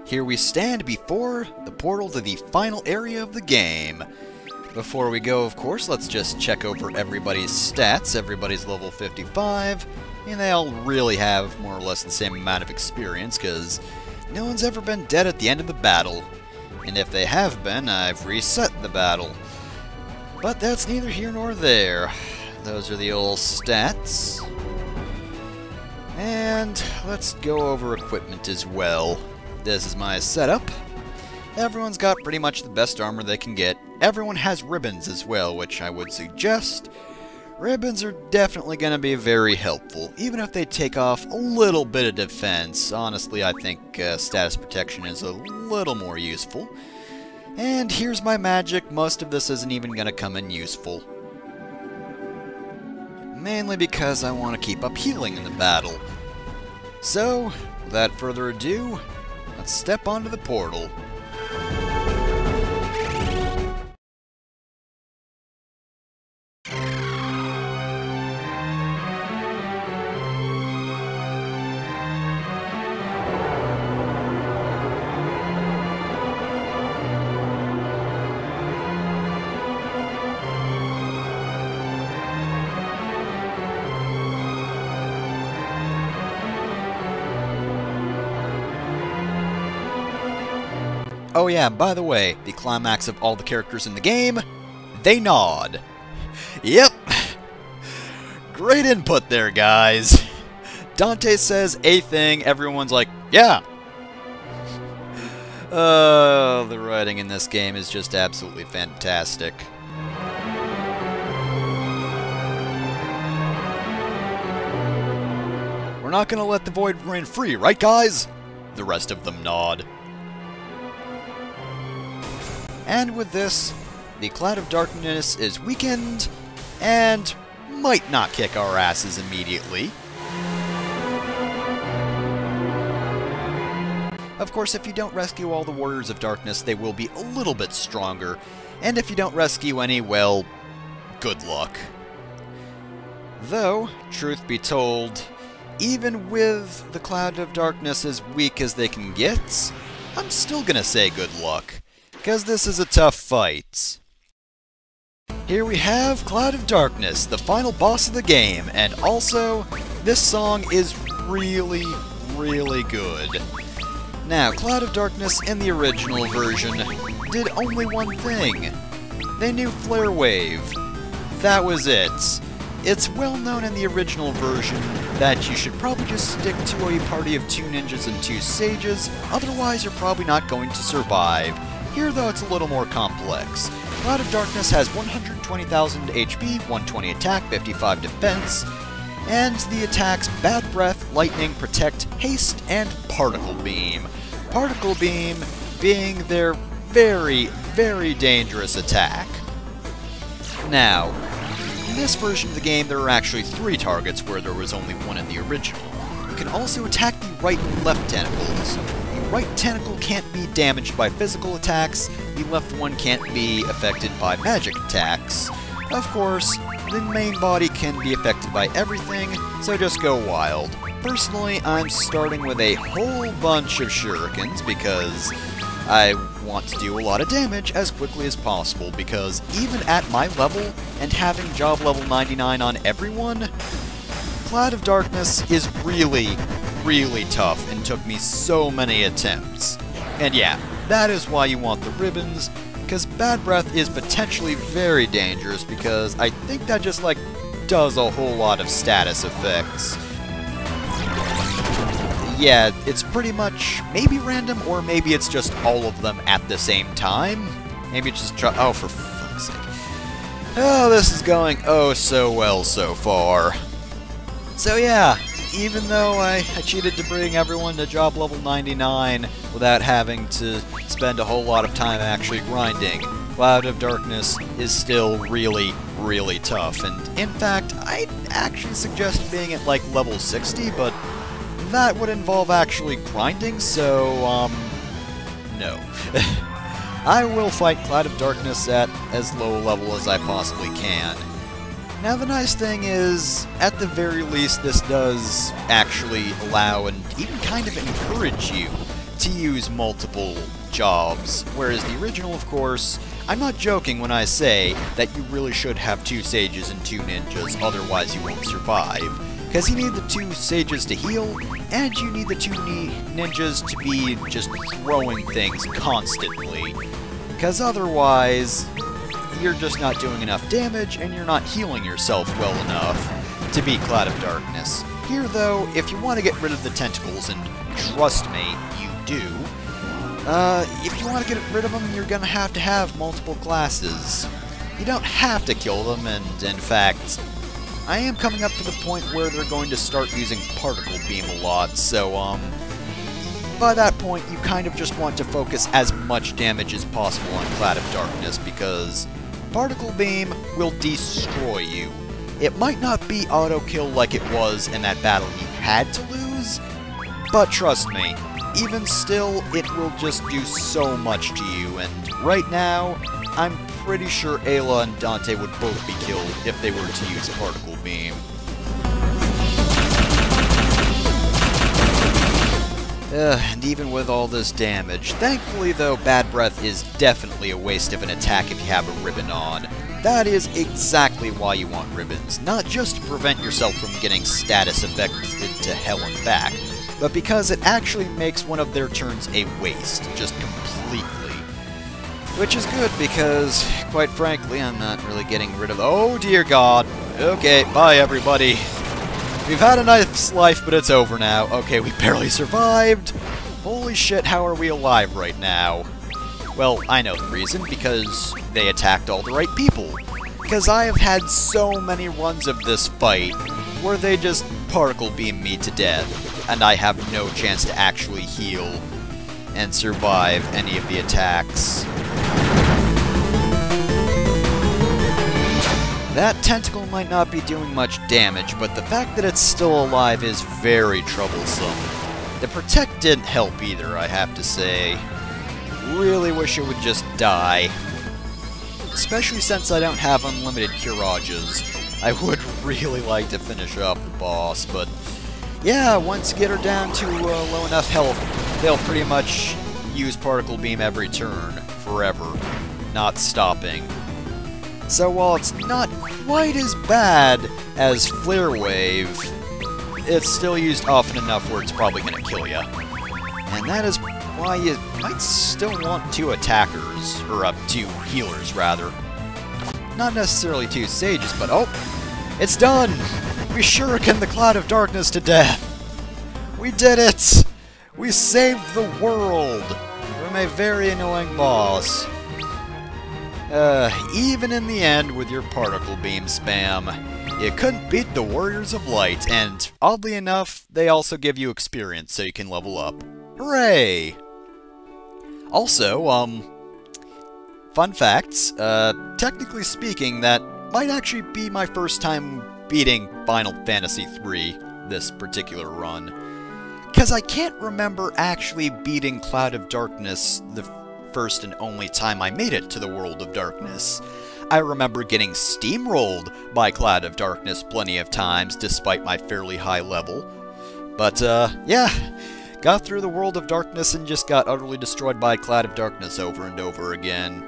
here we stand before the portal to the final area of the game. Before we go, of course, let's just check over everybody's stats. Everybody's level 55, and they all really have more or less the same amount of experience, because no one's ever been dead at the end of the battle. And if they have been, I've reset the battle. But that's neither here nor there. Those are the old stats. And let's go over equipment as well. This is my setup. Everyone's got pretty much the best armor they can get. Everyone has ribbons as well, which I would suggest. Ribbons are definitely going to be very helpful, even if they take off a little bit of defense. Honestly, I think status protection is a little more useful. And here's my magic. Most of this isn't even going to come in useful. Mainly because I want to keep up healing in the battle. So, without further ado, let's step onto the portal. Oh yeah, by the way, the climax of all the characters in the game, they nod. Yep. Great input there, guys. Dante says a thing, everyone's like, yeah. The writing in this game is just absolutely fantastic. We're not gonna let the void reign free, right guys? The rest of them nod. And with this, the Cloud of Darkness is weakened, and might not kick our asses immediately. Of course, if you don't rescue all the Warriors of Darkness, they will be a little bit stronger, and if you don't rescue any, well, good luck. Though, truth be told, even with the Cloud of Darkness as weak as they can get, I'm still gonna say good luck. Because this is a tough fight. Here we have Cloud of Darkness, the final boss of the game, and also, this song is really, really good. Now, Cloud of Darkness in the original version did only one thing. They knew Flare Wave. That was it. It's well known in the original version that you should probably just stick to a party of 2 ninjas and 2 sages, otherwise you're probably not going to survive. Here, though, it's a little more complex. Cloud of Darkness has 120,000 HP, 120 attack, 55 defense, and the attacks Bad Breath, Lightning, Protect, Haste, and Particle Beam. Particle Beam being their very, very dangerous attack. Now, in this version of the game, there are actually 3 targets where there was only 1 in the original. You can also attack the right and left tentacles. The right tentacle can't be damaged by physical attacks, the left one can't be affected by magic attacks. Of course, the main body can be affected by everything, so just go wild. Personally, I'm starting with a whole bunch of shurikens because I want to do a lot of damage as quickly as possible, because even at my level and having job level 99 on everyone, Cloud of Darkness is really, really tough and took me so many attempts. And yeah, that is why you want the ribbons, because Bad Breath is potentially very dangerous because I think that just like does a whole lot of status effects. Yeah, it's pretty much maybe random or maybe it's just all of them at the same time. Maybe it's just oh, for fuck's sake. Oh, this is going oh so well so far. So yeah, even though I cheated to bring everyone to job level 99 without having to spend a whole lot of time actually grinding, Cloud of Darkness is still really, really tough. And in fact, I'd actually suggest being at like level 60, but that would involve actually grinding, so, no. I will fight Cloud of Darkness at as low a level as I possibly can. Now the nice thing is, at the very least, this does actually allow and even kind of encourage you to use multiple jobs, whereas the original, of course, I'm not joking when I say that you really should have 2 sages and 2 ninjas, otherwise you won't survive. Because you need the 2 sages to heal, and you need the 2 ninjas to be just throwing things constantly. Because otherwise, you're just not doing enough damage, and you're not healing yourself well enough to beat Cloud of Darkness. Here, though, if you want to get rid of the tentacles, and trust me, you do, if you want to get rid of them, you're going to have multiple classes. You don't have to kill them, and in fact, I am coming up to the point where they're going to start using Particle Beam a lot, so, by that point, you kind of just want to focus as much damage as possible on Cloud of Darkness, because Particle Beam will destroy you. It might not be auto-kill like it was in that battle you had to lose, but trust me, even still, it will just do so much to you, and right now, I'm pretty sure Ayla and Dante would both be killed if they were to use Particle Beam. And even with all this damage, thankfully though, Bad Breath is definitely a waste of an attack if you have a ribbon on. That is exactly why you want ribbons, not just to prevent yourself from getting status affected to hell and back, but because it actually makes one of their turns a waste, just completely. Which is good because, quite frankly, I'm not really getting rid of... Oh dear god! Okay, bye everybody! We've had a nice life, but it's over now. Okay, we barely survived! Holy shit, how are we alive right now? Well, I know the reason, because they attacked all the right people. Because I have had so many runs of this fight where they just particle beam me to death, and I have no chance to actually heal and survive any of the attacks. That tentacle might not be doing much damage, but the fact that it's still alive is very troublesome. The Protect didn't help either, I have to say. Really wish it would just die. Especially since I don't have unlimited Curages. I would really like to finish off the boss, but yeah, once you get her down to low enough health, they'll pretty much use Particle Beam every turn, forever, not stopping. So while it's not quite as bad as Flare Wave, it's still used often enough where it's probably going to kill you. And that is why you might still want 2 attackers, or 2 healers rather. Not necessarily 2 sages, but oh, it's done! We shuriken the Cloud of Darkness to death! We did it! We saved the world from a very annoying boss. Even in the end with your Particle Beam spam, you couldn't beat the Warriors of Light, and oddly enough, they also give you experience so you can level up. Hooray! Also, fun facts, technically speaking, that might actually be my first time beating Final Fantasy III, this particular run. Because I can't remember actually beating Cloud of Darkness the first and only time I made it to the World of Darkness. I remember getting steamrolled by Cloud of Darkness plenty of times, despite my fairly high level. But, yeah, got through the World of Darkness and just got utterly destroyed by Cloud of Darkness over and over again.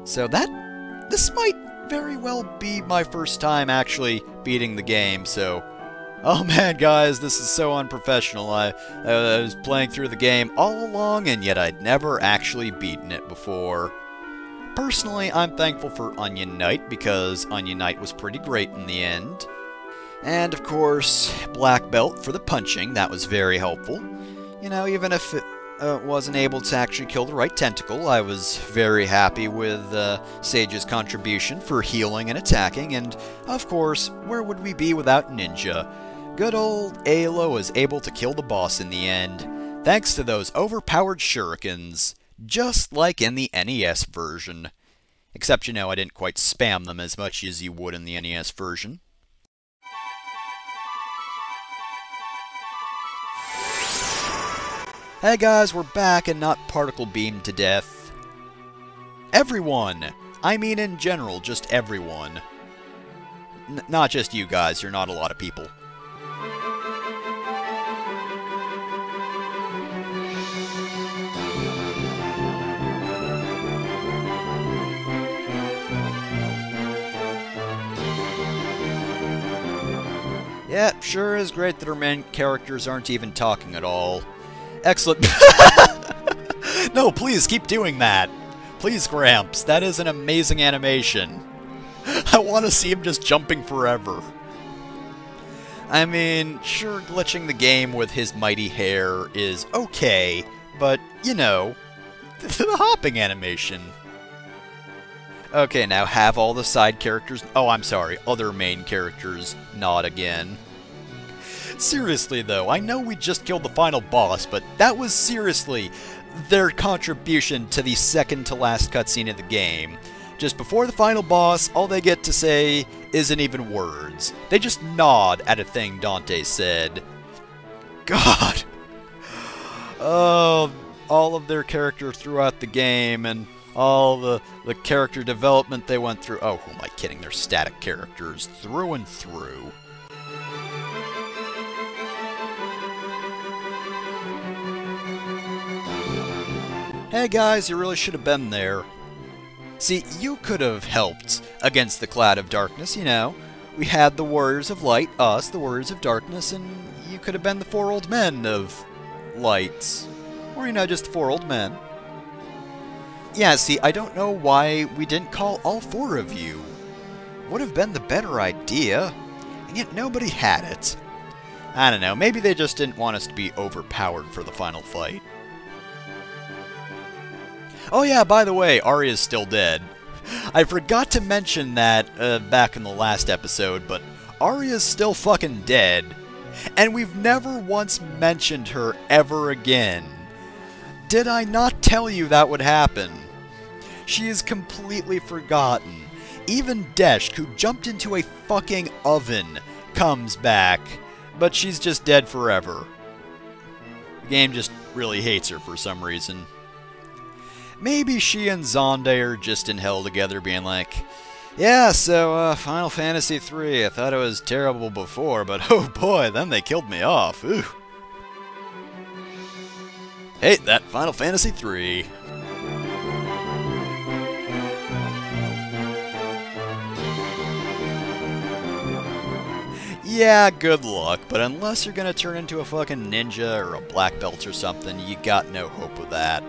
So this might very well be my first time actually beating the game, so... Oh man, guys, this is so unprofessional. I was playing through the game all along, and yet I'd never actually beaten it before. Personally, I'm thankful for Onion Knight, because Onion Knight was pretty great in the end. And, of course, Black Belt for the punching. That was very helpful. You know, even if it wasn't able to actually kill the right tentacle, I was very happy with Sage's contribution for healing and attacking, and, of course, where would we be without Ninja? Good old Ayla was able to kill the boss in the end, thanks to those overpowered shurikens, just like in the NES version. Except, you know, I didn't quite spam them as much as you would in the NES version. Hey guys, we're back and not particle beamed to death. Everyone! I mean in general, just everyone. Not just you guys, you're not a lot of people. Yeah, sure is great that our main characters aren't even talking at all. Excellent. No, please keep doing that. Please, Gramps, that is an amazing animation. I want to see him just jumping forever. I mean, sure, glitching the game with his mighty hair is okay, but, you know, the hopping animation. Okay, now have all the side characters... Oh, I'm sorry, other main characters nod again. Seriously, though, I know we just killed the final boss, but that was seriously their contribution to the second-to-last cutscene of the game. Just before the final boss, all they get to say isn't even words. They just nod at a thing Dante said. God! Oh, all of their character throughout the game, and all the character development they went through. Oh, who am I kidding? They're static characters through and through. Hey guys, you really should have been there. See, you could have helped against the Cloud of Darkness, you know. We had the Warriors of Light, us, the Warriors of Darkness, and you could have been the 4 old men of Light. Or, you know, just 4 old men. Yeah, see, I don't know why we didn't call all 4 of you. Would have been the better idea, and yet nobody had it. I don't know, maybe they just didn't want us to be overpowered for the final fight. Oh yeah, by the way, Arya's still dead. I forgot to mention that back in the last episode, but Arya's still fucking dead. And we've never once mentioned her ever again. Did I not tell you that would happen? She is completely forgotten. Even Desh, who jumped into a fucking oven, comes back. But she's just dead forever. The game just really hates her for some reason. Maybe she and Zonde are just in hell together being like, yeah, so, Final Fantasy III, I thought it was terrible before, but oh boy, then they killed me off, ooh. Hate that Final Fantasy III. Yeah, good luck, but unless you're gonna turn into a fucking ninja or a black belt or something, you got no hope with that.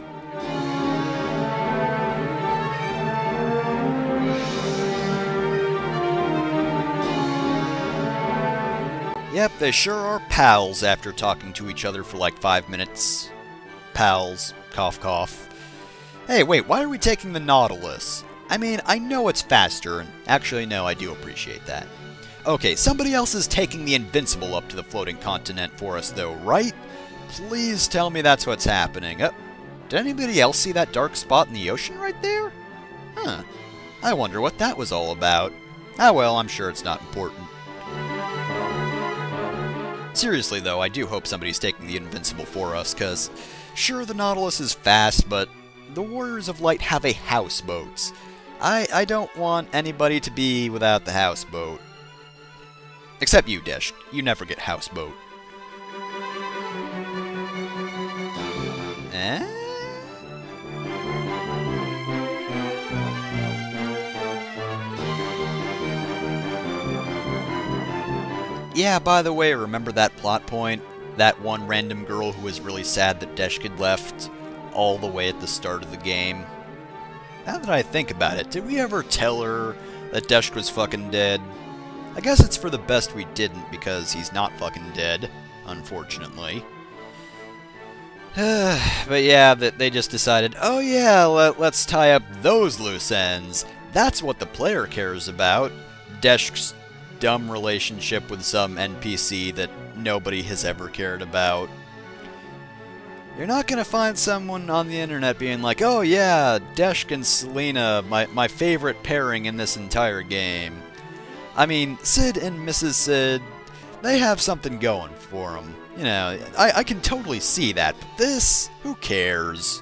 Yep, they sure are pals after talking to each other for like 5 minutes. Pals. Cough, cough. Hey, wait, why are we taking the Nautilus? I mean, I know it's faster, and actually, no, I do appreciate that. Okay, somebody else is taking the Invincible up to the floating continent for us, though, right? Please tell me that's what's happening. Did anybody else see that dark spot in the ocean right there? Huh. I wonder what that was all about. Ah, well, I'm sure it's not important. Seriously, though, I do hope somebody's taking the Invincible for us, because sure, the Nautilus is fast, but the Warriors of Light have a houseboat. I don't want anybody to be without the houseboat. Except you, Desh. You never get houseboat. Eh? Yeah, by the way, remember that plot point? That one random girl who was really sad that Deshkid left all the way at the start of the game? Now that I think about it, did we ever tell her that Deshk was fucking dead? I guess it's for the best we didn't, because he's not fucking dead, unfortunately. But yeah, they just decided, oh yeah, let's tie up those loose ends. That's what the player cares about. Deshk's dumb relationship with some NPC that nobody has ever cared about. You're not gonna find someone on the internet being like, oh yeah, Deshk and Selena, my favorite pairing in this entire game. I mean, Sid and Mrs. Sid, they have something going for them. You know, I can totally see that, but this, who cares?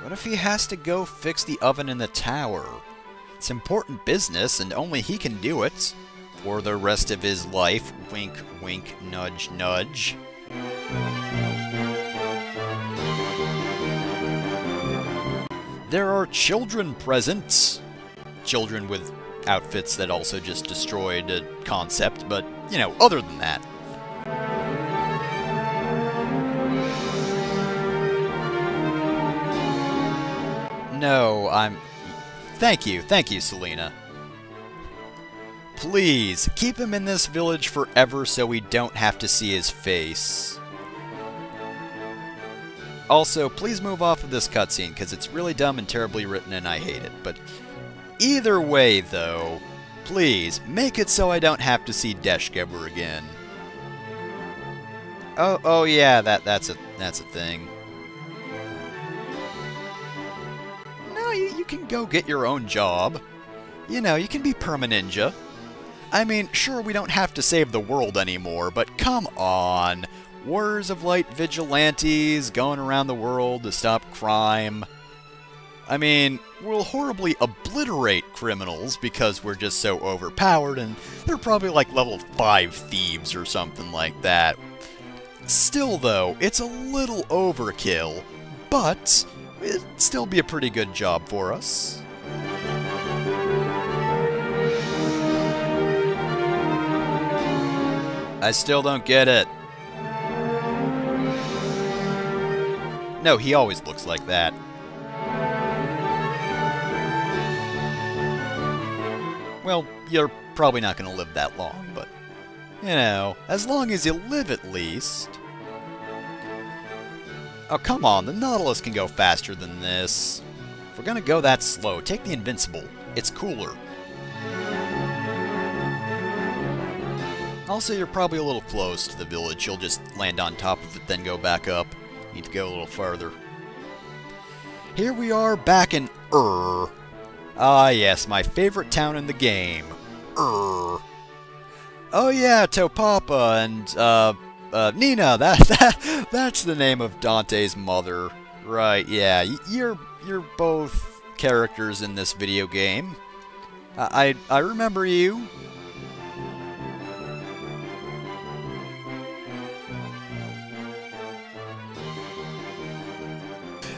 What if he has to go fix the oven in the tower? It's important business, and only he can do it. For the rest of his life. Wink, wink, nudge, nudge. There are children present. Children with outfits that also just destroyed a concept, but, you know, other than that. No, Thank you, Selena. Please, keep him in this village forever so we don't have to see his face. Also, please move off of this cutscene, because it's really dumb and terribly written and I hate it. But either way, though, please, make it so I don't have to see Deshk ever again. Oh yeah, that's a thing. No, you can go get your own job. You know, you can be Perma-Ninja. I mean, sure, we don't have to save the world anymore, but come on. Warriors of Light vigilantes going around the world to stop crime. I mean, we'll horribly obliterate criminals because we're just so overpowered, and they're probably like level 5 thieves or something like that. Still, though, it's a little overkill, but it'd still be a pretty good job for us. I still don't get it. No, he always looks like that. Well, you're probably not going to live that long, but, you know, as long as you live at least. Oh, come on, the Nautilus can go faster than this. If we're going to go that slow, take the Invincible. It's cooler. Also, you're probably a little close to the village. You'll just land on top of it, then go back up. Need to go a little farther. Here we are back in Ah, yes, my favorite town in the game. Oh yeah, Topapa and, Nina, that's the name of Dante's mother. Right, yeah, you're both characters in this video game. I remember you.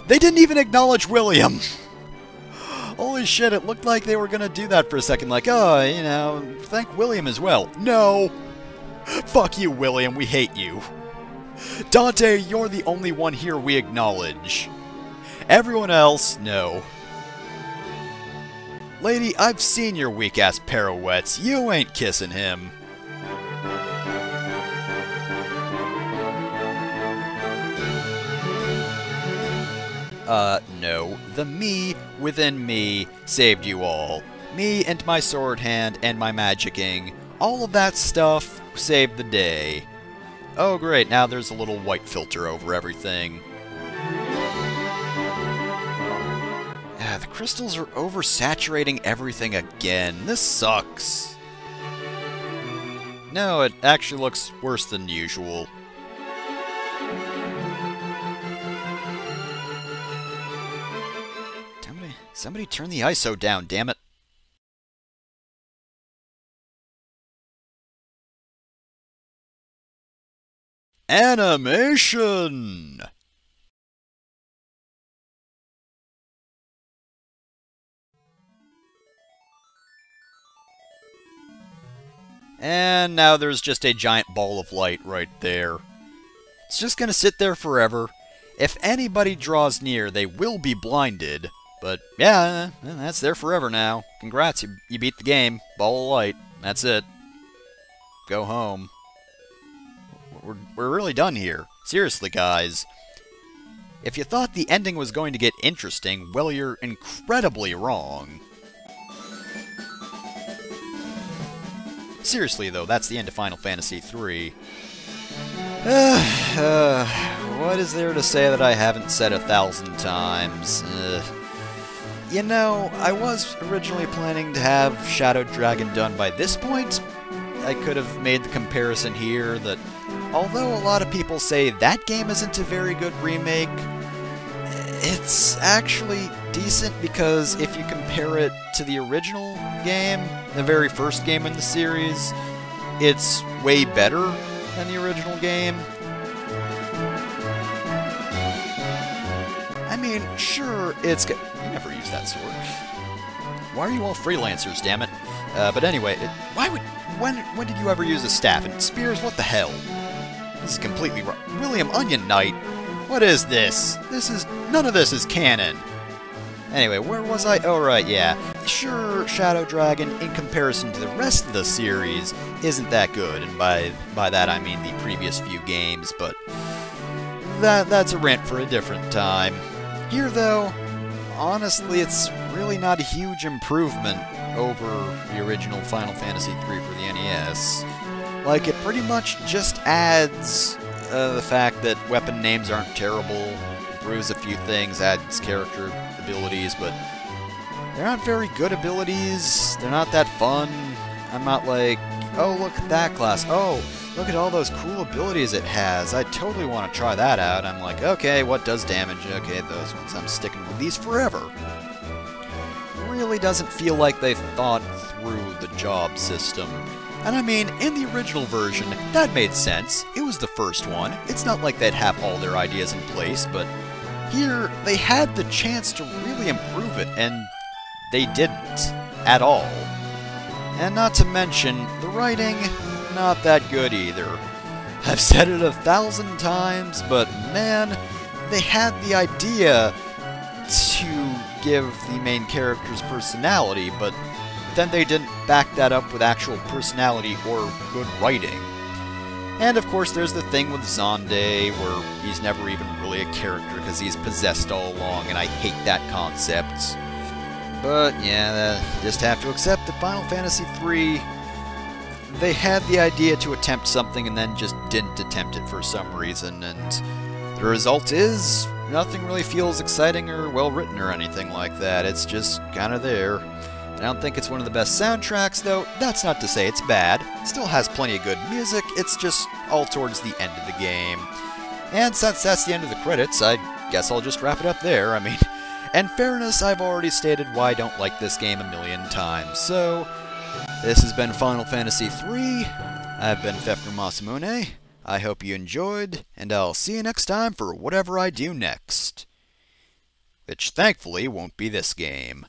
They didn't even acknowledge William! Holy shit, it looked like they were gonna do that for a second, like, oh, you know, thank William as well. No! Fuck you, William, we hate you. Dante, you're the only one here we acknowledge. Everyone else, no. Lady, I've seen your weak-ass pirouettes. You ain't kissing him. No. The me within me saved you all. Me and my sword hand and my magicking. All of that stuff saved the day. Oh great, now there's a little white filter over everything. The crystals are oversaturating everything again. This sucks. No, it actually looks worse than usual. Somebody turn the ISO down, damn it. Animation! And now there's just a giant ball of light right there. It's just gonna sit there forever. If anybody draws near, they will be blinded. But, yeah, that's there forever now. Congrats, you beat the game. Ball of light. That's it. Go home. We're really done here. Seriously, guys. If you thought the ending was going to get interesting, well, you're incredibly wrong. Seriously, though, that's the end of Final Fantasy III. What is there to say that I haven't said 1,000 times? You know, I was originally planning to have Shadow Dragon done by this point. I could have made the comparison here that, although a lot of people say that game isn't a very good remake, it's actually decent because if you compare it to the original game, the very first game in the series, it's way better than the original game. I mean, mean, sure, it's... You never use that sword. Why are you all freelancers, damn it? But anyway, why would... When did you ever use a staff? And spears, what the hell? This is completely wrong. William Onion Knight? What is this? None of this is canon. Anyway, where was I? Oh, right, yeah. Sure, Shadow Dragon, in comparison to the rest of the series, isn't that good. And by that I mean the previous few games, but... That's a rant for a different time. Here, though, honestly, it's really not a huge improvement over the original Final Fantasy III for the NES. Like, it pretty much just adds the fact that weapon names aren't terrible, improves a few things, adds character abilities, but they're not very good abilities, they're not that fun. I'm not like, oh, look at that class, oh, look at all those cool abilities it has, I totally want to try that out. I'm like, okay, what does damage? Okay, those ones, I'm sticking with these forever. Really doesn't feel like they thought through the job system. And I mean, in the original version, that made sense. It was the first one. It's not like they'd have all their ideas in place, but here, they had the chance to really improve it, and they didn't. At all. And not to mention, the writing, not that good either. I've said it 1,000 times, but man, they had the idea to give the main character's personality, but then they didn't back that up with actual personality or good writing. And of course there's the thing with Xande, where he's never even really a character because he's possessed all along, and I hate that concept. But yeah, just have to accept that Final Fantasy III, they had the idea to attempt something and then just didn't attempt it for some reason, and the result is nothing really feels exciting or well written or anything like that. It's just kind of there. I don't think it's one of the best soundtracks, though. That's not to say it's bad. It still has plenty of good music, it's just all towards the end of the game. And since that's the end of the credits, I guess I'll just wrap it up there. I mean, in fairness, I've already stated why I don't like this game a million times. So, this has been Final Fantasy III. I've been Fefner Masamune. I hope you enjoyed, and I'll see you next time for whatever I do next. Which, thankfully, won't be this game.